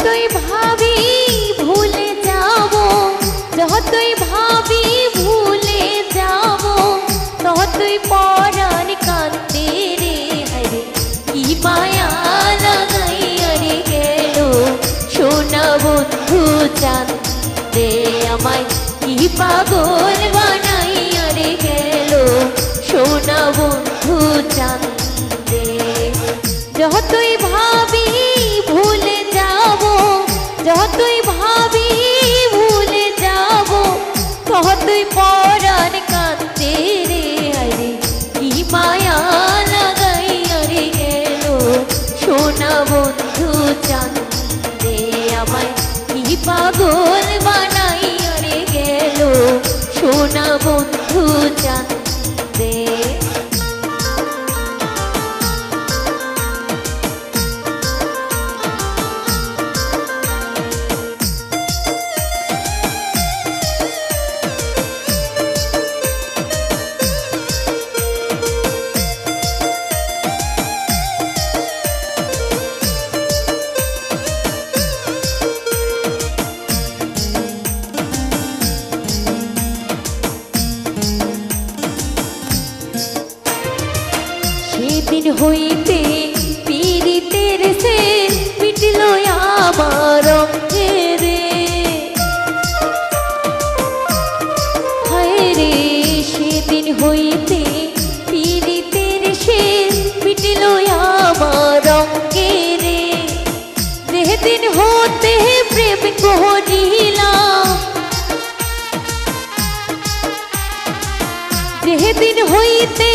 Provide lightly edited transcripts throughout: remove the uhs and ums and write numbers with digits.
যতই ভাবি ভুলে যাব, যতই ভাবি ভুলে যাব, ততই পরাণ কান্দে রে। হরে কি মায়া লাগাইয়া রে গেল সোনা বন্ধু চাঁদে, আমায় কি পাগল বানাইয়া রে গেল সোনা বন্ধু চাঁদে। যতই ভাবি ভুলে যাব, যতই ভাবি ভুলে যাব, ততই পরাণ কান্দে রে। হরে কি মায়া লাগাইয়া রে গেল সোনা বন্ধু চাঁদে, আমায় কি পাগল বানাইয়া রে গেল সোনা বন্ধু চাঁদে। সেদিন হইতে পীড়িতের সে মিটল আমার অঙ্গে রে। হায় রে সেদিন হইতে পীড়িতের সে মিটল আমার অঙ্গে রে। যেদিন হতে প্রেম করিলাম, যেদিন হইতে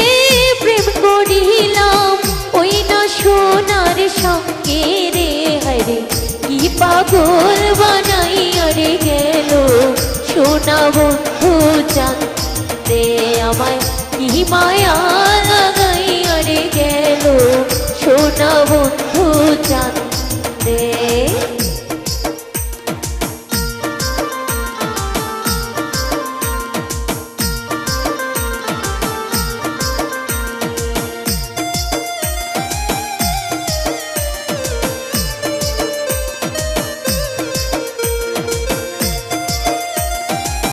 প্রেম করিলাম, ওই না সোনার সঙ্গে রে। হরে কি পাগল বানাইয়া রে গেল সোনা বন্ধু চাঁদে, আমায় কি মায়া লাগাইয়া রে গেল সোনা বন্ধু চাঁদে।